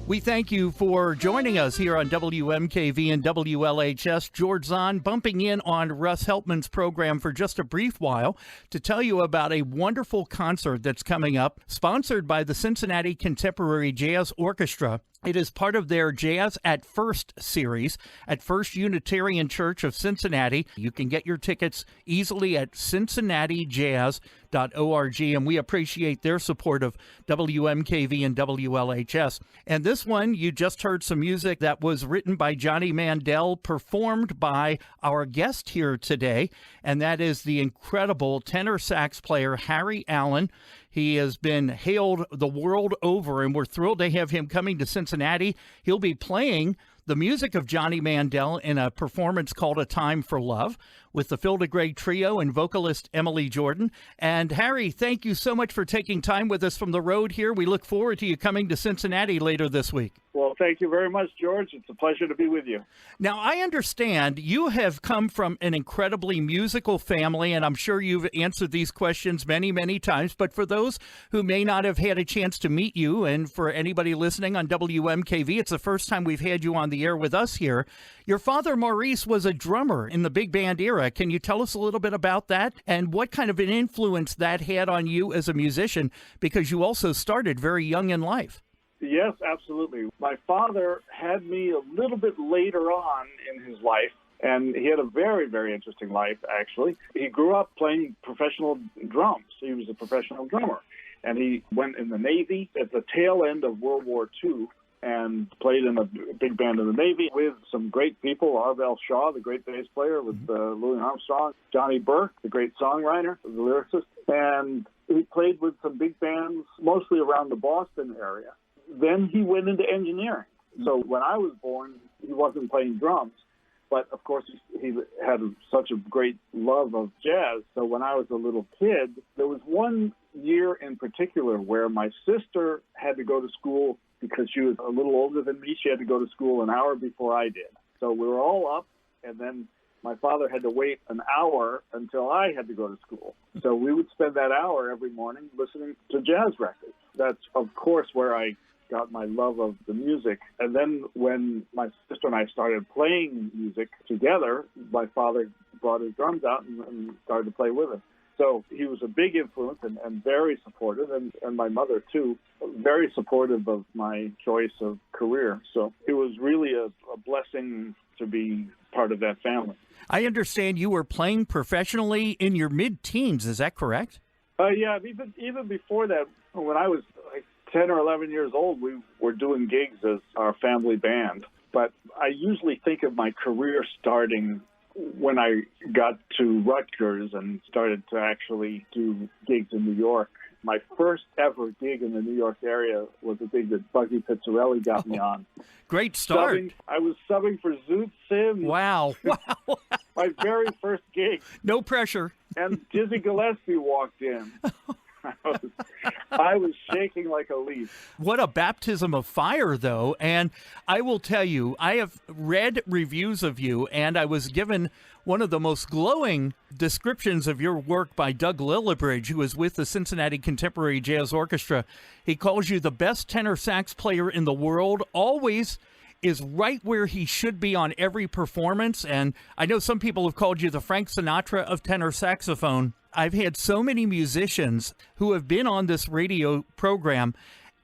We thank you for joining us here on WMKV and WLHS. George Zahn bumping in on Russ Heltman's program for just a brief while to tell you about a wonderful concert that's coming up, sponsored by the Cincinnati Contemporary Jazz Orchestra. It is part of their Jazz at First series at First Unitarian Church of Cincinnati. You can get your tickets easily at cincinnatijazz.org, and we appreciate their support of WMKV and WLHS. And this one, you just heard some music that was written by Johnny Mandel, performed by our guest here today, and that is the incredible tenor sax player Harry Allen. He has been hailed the world over, and we're thrilled to have him coming to Cincinnati. He'll be playing the music of Johnny Mandel in a performance called A Time for Love with the Phil DeGray Trio and vocalist Emily Jordan. And Harry, thank you so much for taking time with us from the road here. We look forward to you coming to Cincinnati later this week. Well, thank you very much, George. It's a pleasure to be with you. Now, I understand you have come from an incredibly musical family, and I'm sure you've answered these questions many, many times. But for those who may not have had a chance to meet you, and for anybody listening on WMKV, it's the first time we've had you on the air with us here. Your father, Maurice, was a drummer in the big band era. Can you tell us a little bit about that and what kind of an influence that had on you as a musician? Because you also started very young in life. Yes, absolutely. My father had me a little bit later on in his life, and he had a very, very interesting life, actually. He grew up playing professional drums. He was a professional drummer, and he went in the Navy at the tail end of World War II and played in a big band in the Navy with some great people, Arvell Shaw, the great bass player, with Louis Armstrong, Johnny Burke, the great songwriter, the lyricist, and he played with some big bands, mostly around the Boston area. Then he went into engineering. So when I was born, he wasn't playing drums. But, of course, he had such a great love of jazz. So when I was a little kid, there was one year in particular where my sister had to go to school because she was a little older than me. She had to go to school an hour before I did. So we were all up, and then my father had to wait an hour until I had to go to school. So we would spend that hour every morning listening to jazz records. That's, of course, where I got my love of the music. And then when my sister and I started playing music together, my father brought his drums out and started to play with us. So he was a big influence and very supportive, and my mother, too, very supportive of my choice of career. So it was really a blessing to be part of that family. I understand you were playing professionally in your mid-teens. Is that correct? Yeah, even before that, when I was like 10 or 11 years old, we were doing gigs as our family band. But I usually think of my career starting when I got to Rutgers and started to actually do gigs in New York. My first ever gig in the New York area was a gig that Buggy Pizzarelli got me on. Great start. I was subbing for Zoot Sims. Wow. My very first gig. No pressure. And Dizzy Gillespie walked in. I was shaking like a leaf. What a baptism of fire, though. And I will tell you, I have read reviews of you, and I was given one of the most glowing descriptions of your work by Doug Lillibridge, who is with the Cincinnati Contemporary Jazz Orchestra. He calls you the best tenor sax player in the world, always is right where he should be on every performance. And I know some people have called you the Frank Sinatra of tenor saxophone. I've had so many musicians who have been on this radio program,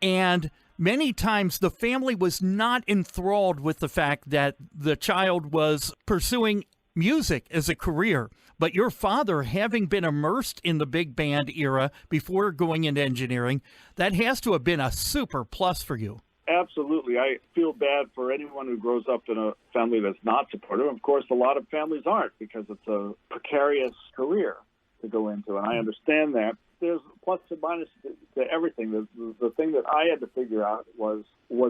and many times the family was not enthralled with the fact that the child was pursuing music as a career, but your father, having been immersed in the big band era before going into engineering, that has to have been a super plus for you. Absolutely. I feel bad for anyone who grows up in a family that's not supportive. Of course, a lot of families aren't, because it's a precarious career to go into, and I understand that. There's plus and minus to everything. The thing that I had to figure out was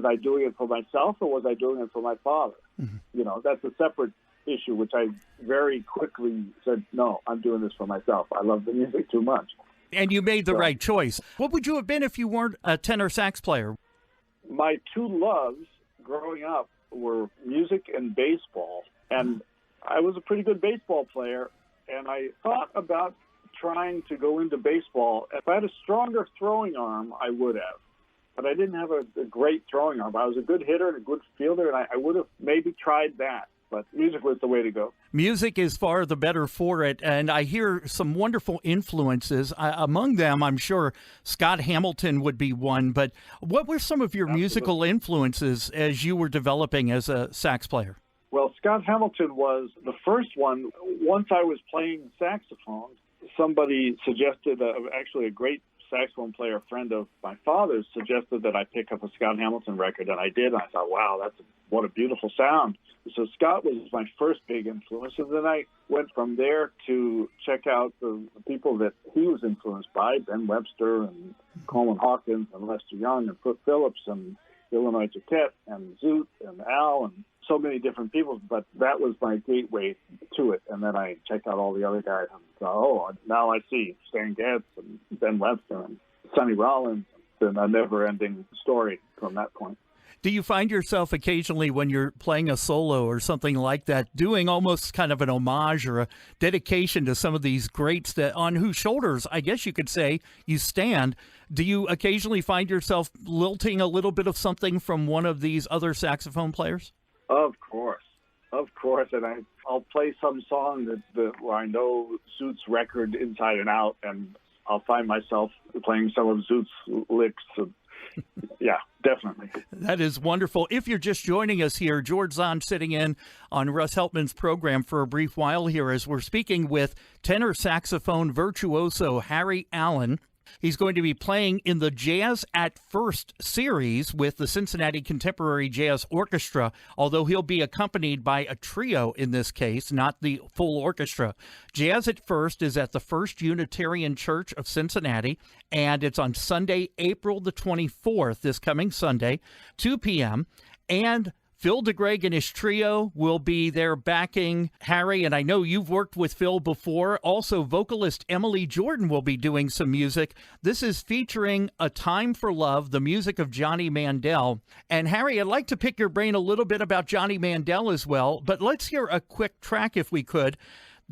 I doing it for myself or was I doing it for my father? Mm-hmm. You know, that's a separate issue, which I very quickly said, no, I'm doing this for myself. I love the music too much. And you made the right choice. What would you have been if you weren't a tenor sax player? My two loves growing up were music and baseball. And I was a pretty good baseball player, and I thought about trying to go into baseball. If I had a stronger throwing arm, I would have. But I didn't have a great throwing arm. I was a good hitter and a good fielder, and I would have maybe tried that. But music was the way to go. Music is far the better for it, and I hear some wonderful influences. Among them, I'm sure Scott Hamilton would be one, but what were some of your musical influences as you were developing as a sax player? Well, Scott Hamilton was the first one. Once I was playing saxophone, somebody suggested, actually a great saxophone player, a friend of my father's, suggested that I pick up a Scott Hamilton record, and I did. And I thought, wow, what a beautiful sound. So Scott was my first big influence, and then I went from there to check out the people that he was influenced by, Ben Webster and Coleman Hawkins and Lester Young and Foot Phillips and Illinois Jacquet and Zoot and Al and so many different people, but that was my gateway to it. And then I checked out all the other guys and thought, oh, now I see Stan Getz and Ben Webster and Sonny Rollins. It's been a never-ending story from that point. Do you find yourself occasionally when you're playing a solo or something like that, doing almost kind of an homage or a dedication to some of these greats that on whose shoulders, I guess you could say, you stand? Do you occasionally find yourself lilting a little bit of something from one of these other saxophone players? Of course. And I'll play some song where I know Zoot's record inside and out, and I'll find myself playing some of Zoot's licks. Yeah, definitely. That is wonderful. If you're just joining us here, George Zahn sitting in on Russ Heltman's program for a brief while here as we're speaking with tenor saxophone virtuoso Harry Allen. He's going to be playing in the Jazz at First series with the Cincinnati Contemporary Jazz Orchestra, although he'll be accompanied by a trio in this case, not the full orchestra. Jazz at First is at the First Unitarian Church of Cincinnati, and it's on Sunday, April the 24th, this coming Sunday, 2 p.m., and Phil DeGreg and his trio will be there backing Harry, and I know you've worked with Phil before. Also, vocalist Emily Jordan will be doing some music. This is featuring A Time for Love, the music of Johnny Mandel. And Harry, I'd like to pick your brain a little bit about Johnny Mandel as well, but let's hear a quick track if we could.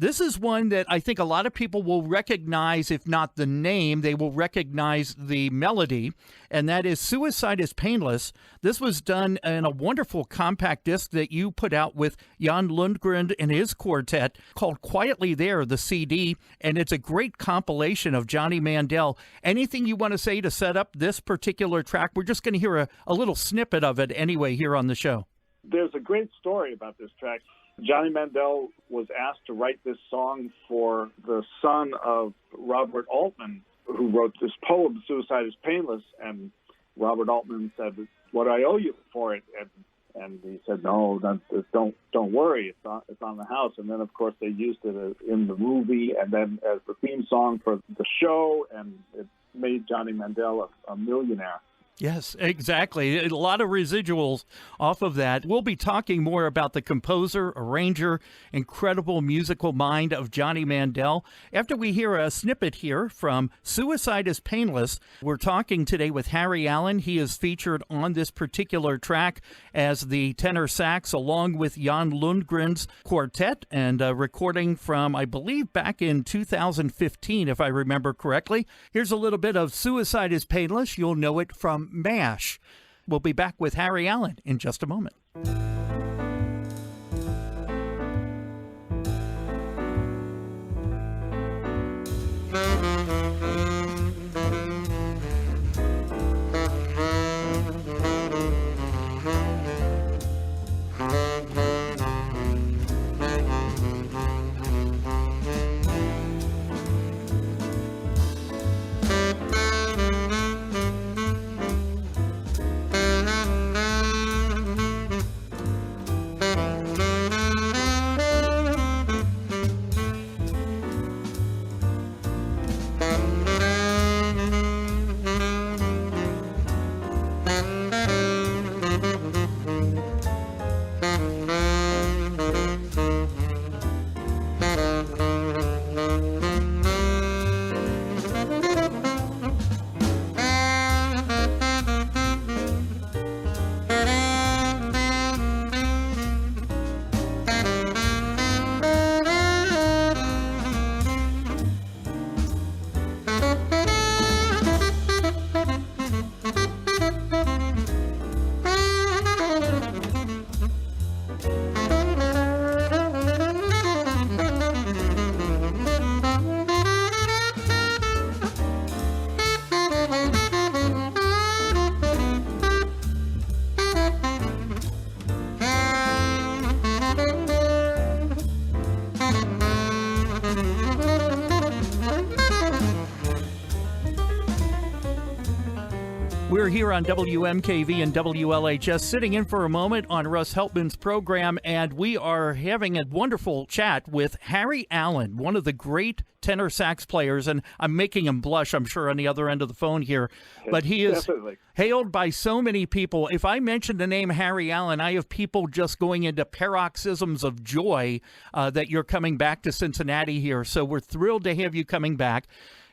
This is one that I think a lot of people will recognize, if not the name, they will recognize the melody, and that is Suicide is Painless. This was done in a wonderful compact disc that you put out with Jan Lundgren and his quartet called Quietly There, the CD, and it's a great compilation of Johnny Mandel. Anything you want to say to set up this particular track? We're just going to hear a little snippet of it anyway here on the show. There's a great story about this track. Johnny Mandel was asked to write this song for the son of Robert Altman, who wrote this poem, Suicide is Painless, and Robert Altman said, what do I owe you for it? And he said, no, don't worry, it's on the house. And then, of course, they used it in the movie and then as the theme song for the show, and it made Johnny Mandel a millionaire. Yes, exactly. A lot of residuals off of that. We'll be talking more about the composer, arranger, incredible musical mind of Johnny Mandel after we hear a snippet here from Suicide is Painless. We're talking today with Harry Allen. He is featured on this particular track as the tenor sax along with Jan Lundgren's quartet, and a recording from, I believe, back in 2015, if I remember correctly. Here's a little bit of Suicide is Painless. You'll know it from MASH. We'll be back with Harry Allen in just a moment. We're here on WMKV and WLHS, sitting in for a moment on Russ Heltman's program, and we are having a wonderful chat with Harry Allen, one of the great tenor sax players, and I'm making him blush, I'm sure, on the other end of the phone here, but he is Definitely hailed by so many people. If I mention the name Harry Allen, I have people just going into paroxysms of joy that you're coming back to Cincinnati here, so we're thrilled to have you coming back.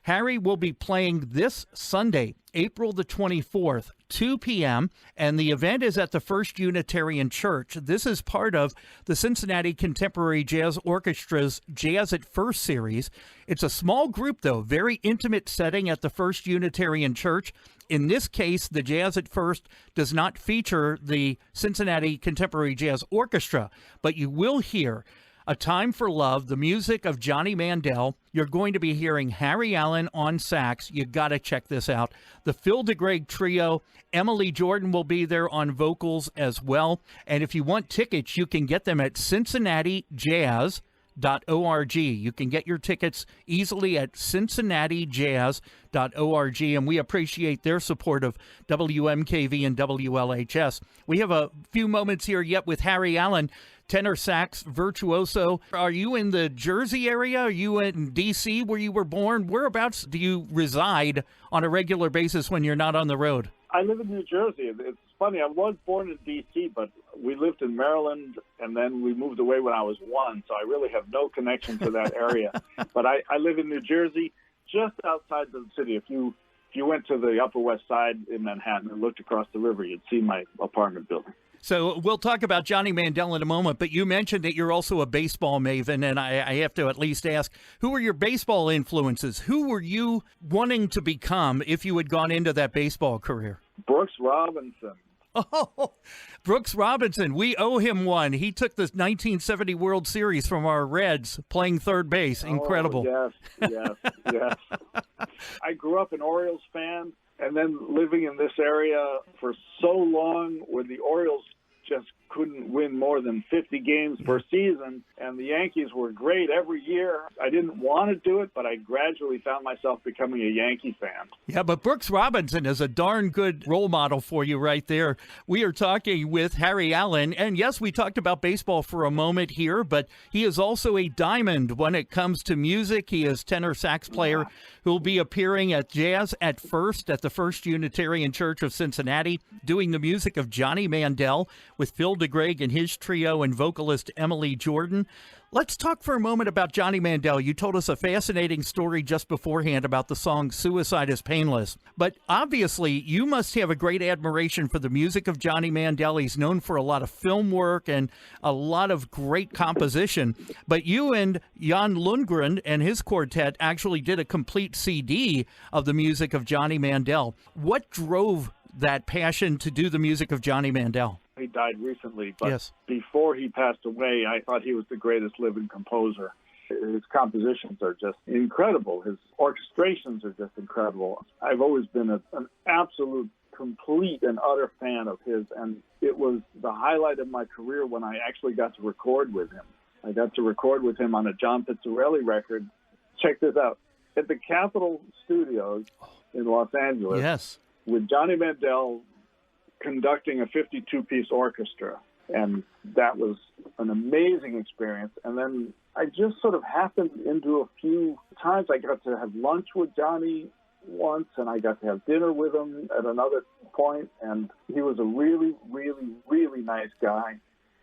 Harry will be playing this Sunday, April the 24th, 2 p.m., and the event is at the First Unitarian Church. This is part of the Cincinnati Contemporary Jazz Orchestra's Jazz at First series. It's a small group, though, very intimate setting at the First Unitarian Church. In this case, the Jazz at First does not feature the Cincinnati Contemporary Jazz Orchestra, but you will hear A Time for Love, the music of Johnny Mandel. You're going to be hearing Harry Allen on sax. You got to check this out. The Phil DeGreg Trio. Emily Jordan will be there on vocals as well. And if you want tickets, you can get them at cincinnatijazz.org. You can get your tickets easily at cincinnatijazz.org, and we appreciate their support of WMKV and WLHS. We have a few moments here yet with Harry Allen, tenor sax virtuoso. Are you in the Jersey area? Are you in D.C. where you were born? Whereabouts do you reside on a regular basis when you're not on the road? I live in New Jersey. It's funny, I was born in D.C., but we lived in Maryland, and then we moved away when I was 1, so I really have no connection to that area. But I live in New Jersey, just outside the city. If you went to the Upper West Side in Manhattan and looked across the river, you'd see my apartment building. So we'll talk about Johnny Mandel in a moment, but you mentioned that you're also a baseball maven, and I have to at least ask, who were your baseball influences? Who were you wanting to become if you had gone into that baseball career? Brooks Robinson. Oh, Brooks Robinson. We owe him one. He took the 1970 World Series from our Reds playing third base. Incredible. Oh, yes. I grew up an Orioles fan, and then living in this area for so long where the Orioles just couldn't win more than 50 games per season, and the Yankees were great every year. I didn't want to do it, but I gradually found myself becoming a Yankee fan. Yeah, but Brooks Robinson is a darn good role model for you right there. We are talking with Harry Allen, and yes, we talked about baseball for a moment here, but he is also a diamond when it comes to music. He is tenor sax player who will be appearing at Jazz at First at the First Unitarian Church of Cincinnati, doing the music of Johnny Mandel with Phil DeGreg and his trio and vocalist Emily Jordan. Let's talk for a moment about Johnny Mandel. You told us a fascinating story just beforehand about the song Suicide is Painless. But obviously, you must have a great admiration for the music of Johnny Mandel. He's known for a lot of film work and a lot of great composition. But you and Jan Lundgren and his quartet actually did a complete CD of the music of Johnny Mandel. What drove that passion to do the music of Johnny Mandel? He died recently, but yes, before he passed away, I thought he was the greatest living composer. His compositions are just incredible. His orchestrations are just incredible. I've always been an absolute, complete and utter fan of his, and it was the highlight of my career when I actually got to record with him. I got to record with him on a John Pizzarelli record. Check this out. At the Capitol Studios in Los Angeles, yes, with Johnny Mandel conducting a 52-piece orchestra, and that was an amazing experience. And then I just sort of happened into a few times. I got to have lunch with Johnny once, and I got to have dinner with him at another point, and he was a really, really, really nice guy.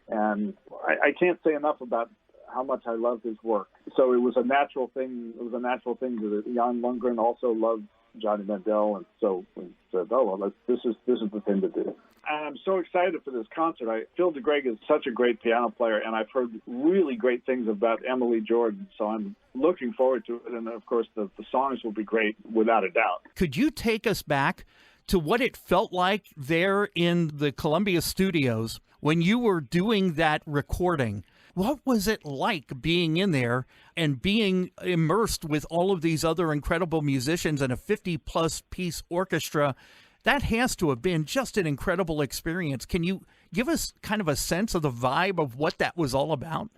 And I can't say enough about how much I loved his work. So it was a natural thing. It was a natural thing that Jan Lundgren also loved Johnny Mandel, and so we said, "Oh well, this is the thing to do." And I'm so excited for this concert. Phil DeGreg is such a great piano player, and I've heard really great things about Emily Jordan, so I'm looking forward to it. And of course, the songs will be great, without a doubt. Could you take us back to what it felt like there in the Columbia studios when you were doing that recording? What was it like being in there and being immersed with all of these other incredible musicians and a 50-plus piece orchestra? That has to have been just an incredible experience. Can you give us kind of a sense of the vibe of what that was all about?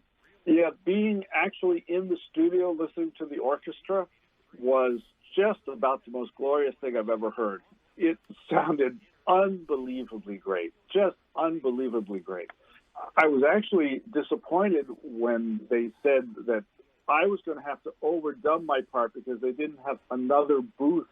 Yeah, being actually in the studio listening to the orchestra was just about the most glorious thing I've ever heard. It sounded unbelievably great, just unbelievably great. I was actually disappointed when they said that I was going to have to overdub my part because they didn't have another booth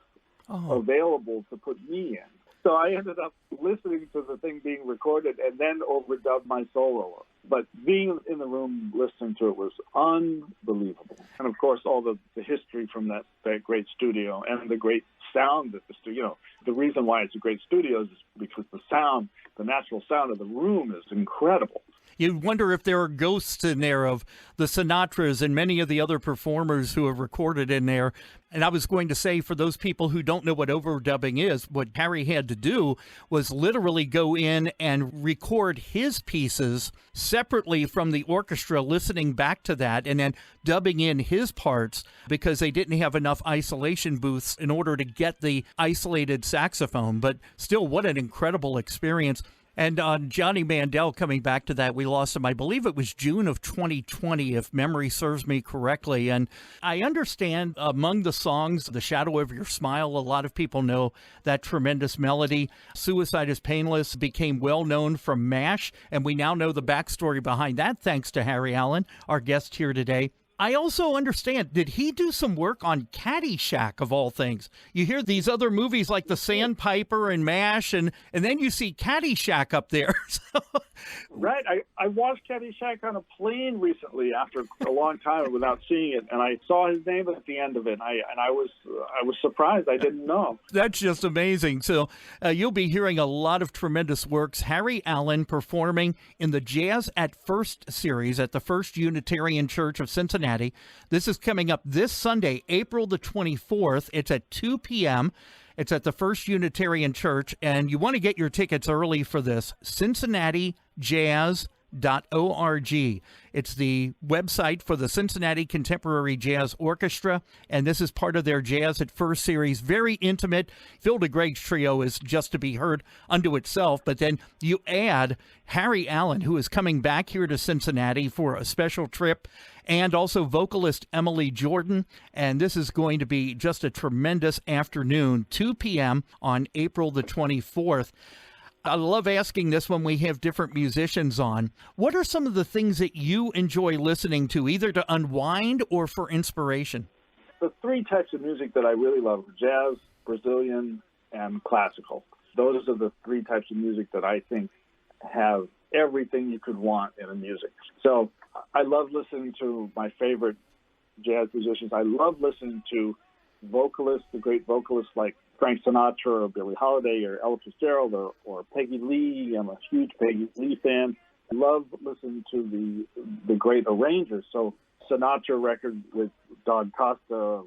available to put me in. So I ended up listening to the thing being recorded and then overdubbed my solo. But being in the room listening to it was unbelievable. And, of course, all the history from that great studio and the great sound at the studio. The reason why it's a great studio is because the sound, the natural sound of the room is incredible. You wonder if there are ghosts in there of the Sinatras and many of the other performers who have recorded in there. And I was going to say, for those people who don't know what overdubbing is, what Harry had to do was literally go in and record his pieces separately from the orchestra, listening back to that and then dubbing in his parts because they didn't have enough isolation booths in order to get the isolated saxophone. But still, what an incredible experience. And on Johnny Mandel, coming back to that, we lost him, I believe it was June of 2020, if memory serves me correctly. And I understand among the songs, The Shadow of Your Smile, a lot of people know that tremendous melody. Suicide is Painless became well known from MASH, and we now know the backstory behind that thanks to Harry Allen, our guest here today. I also understand, did he do some work on Caddyshack, of all things? You hear these other movies like The Sandpiper and MASH, and then you see Caddyshack up there. Right. I watched Caddyshack on a plane recently after a long time without seeing it, and I saw his name at the end of it, and I was surprised. I didn't know. That's just amazing. So you'll be hearing a lot of tremendous works. Harry Allen performing in the Jazz at First series at the First Unitarian Church of Cincinnati. This is coming up this Sunday, April the 24th. It's at 2 p.m. It's at the First Unitarian Church, and you want to get your tickets early for this. CincinnatiJazz.org. It's the website for the Cincinnati Contemporary Jazz Orchestra, and this is part of their Jazz at First series. Very intimate. Phil DeGreg's trio is just to be heard unto itself, but then you add Harry Allen, who is coming back here to Cincinnati for a special trip, and also vocalist Emily Jordan, and this is going to be just a tremendous afternoon, 2 p.m. on April the 24th. I love asking this when we have different musicians on. What are some of the things that you enjoy listening to, either to unwind or for inspiration? The three types of music that I really love: jazz, Brazilian, and classical. Those are the three types of music that I think have everything you could want in a music. So I love listening to my favorite jazz musicians. I love listening to vocalists, the great vocalists like Frank Sinatra or Billie Holiday or Ella Fitzgerald or Peggy Lee. I'm a huge Peggy Lee fan. I love listening to the great arrangers. So Sinatra record with Don Costa,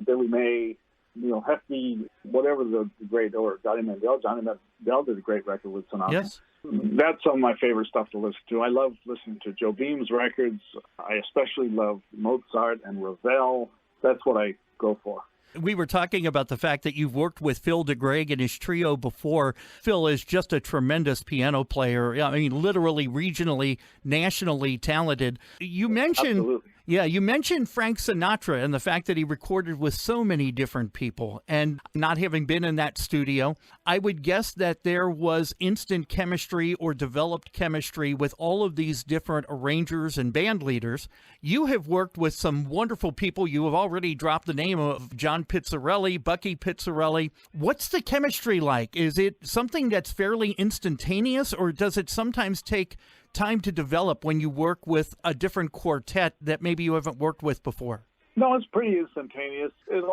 Billy May, Neil Hefti, whatever the great, or Johnny Mandel. Johnny Mandel did a great record with Sinatra. Yes. That's some of my favorite stuff to listen to. I love listening to Joe Beam's records. I especially love Mozart and Ravel. That's what I go for. We were talking about the fact that you've worked with Phil DeGreg and his trio before. Phil is just a tremendous piano player. I mean, literally, regionally, nationally talented. You mentioned, Absolutely. Yeah, you mentioned Frank Sinatra and the fact that he recorded with so many different people. And not having been in that studio, I would guess that there was instant chemistry or developed chemistry with all of these different arrangers and band leaders. You have worked with some wonderful people. You have already dropped the name of John Pizzarelli, Bucky Pizzarelli. What's the chemistry like? Is it something that's fairly instantaneous, or does it sometimes take time to develop when you work with a different quartet that maybe you haven't worked with before? No, it's pretty instantaneous. It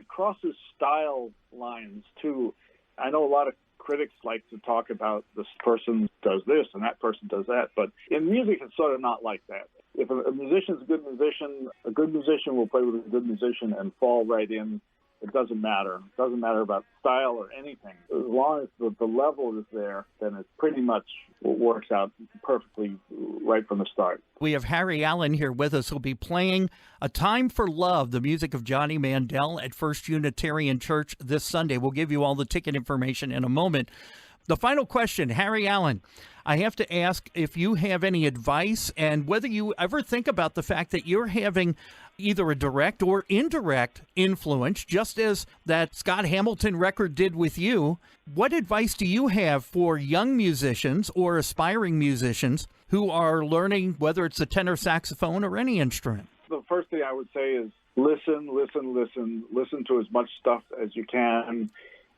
crosses style lines, too. I know a lot of critics like to talk about this person does this and that person does that, but in music, it's sort of not like that. If a musician's a good musician will play with a good musician and fall right in. It doesn't matter. It doesn't matter about style or anything. As long as the level is there, then it pretty much works out perfectly right from the start. We have Harry Allen here with us who'll be playing A Time for Love, the music of Johnny Mandel at First Unitarian Church this Sunday. We'll give you all the ticket information in a moment. The final question, Harry Allen, I have to ask if you have any advice and whether you ever think about the fact that you're having either a direct or indirect influence, just as that Scott Hamilton record did with you. What advice do you have for young musicians or aspiring musicians who are learning, whether it's a tenor saxophone or any instrument? The first thing I would say is listen to as much stuff as you can.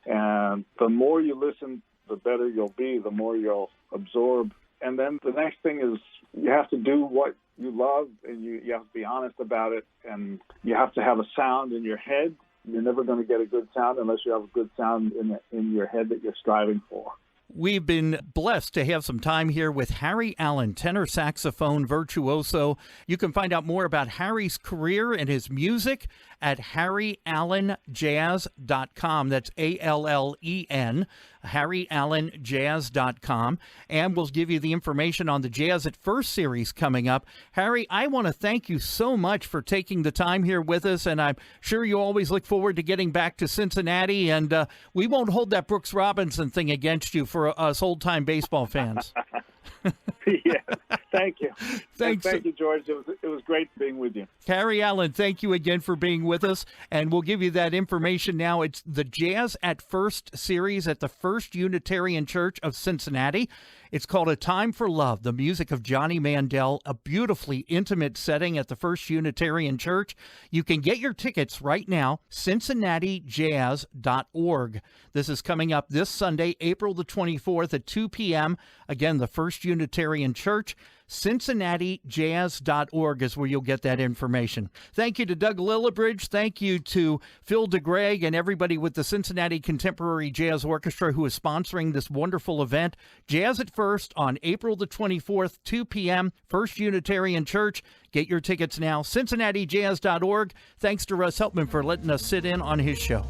And the more you listen, the better you'll be, the more you'll absorb. And then the next thing is you have to do what you love, and you have to be honest about it, and you have to have a sound in your head. You're never going to get a good sound unless you have a good sound in your head that you're striving for. We've been blessed to have some time here with Harry Allen, tenor saxophone virtuoso. You can find out more about Harry's career and his music at harryallenjazz.com. That's ALLEN, harryallenjazz.com. And we'll give you the information on the Jazz at First series coming up. Harry, I want to thank you so much for taking the time here with us, and I'm sure you always look forward to getting back to Cincinnati, and we won't hold that Brooks Robinson thing against you for us old-time baseball fans. Yeah, thank you. Thanks. Thank you, George. It was great being with you. Harry Allen, thank you again for being with us, and we'll give you that information now. It's the Jazz at First series at the First Unitarian Church of Cincinnati. It's called A Time for Love, the music of Johnny Mandel, a beautifully intimate setting at the First Unitarian Church. You can get your tickets right now, cincinnatijazz.org. This is coming up this Sunday, April the 24th at 2 p.m. Again, the First Unitarian Church. cincinnatijazz.org is where you'll get that information. Thank you to Doug Lillibridge. Thank you to Phil DeGreg and everybody with the Cincinnati Contemporary Jazz Orchestra who is sponsoring this wonderful event. Jazz at First on April the 24th, 2 p.m., First Unitarian Church. Get your tickets now, cincinnatijazz.org. Thanks to Russ Heltman for letting us sit in on his show.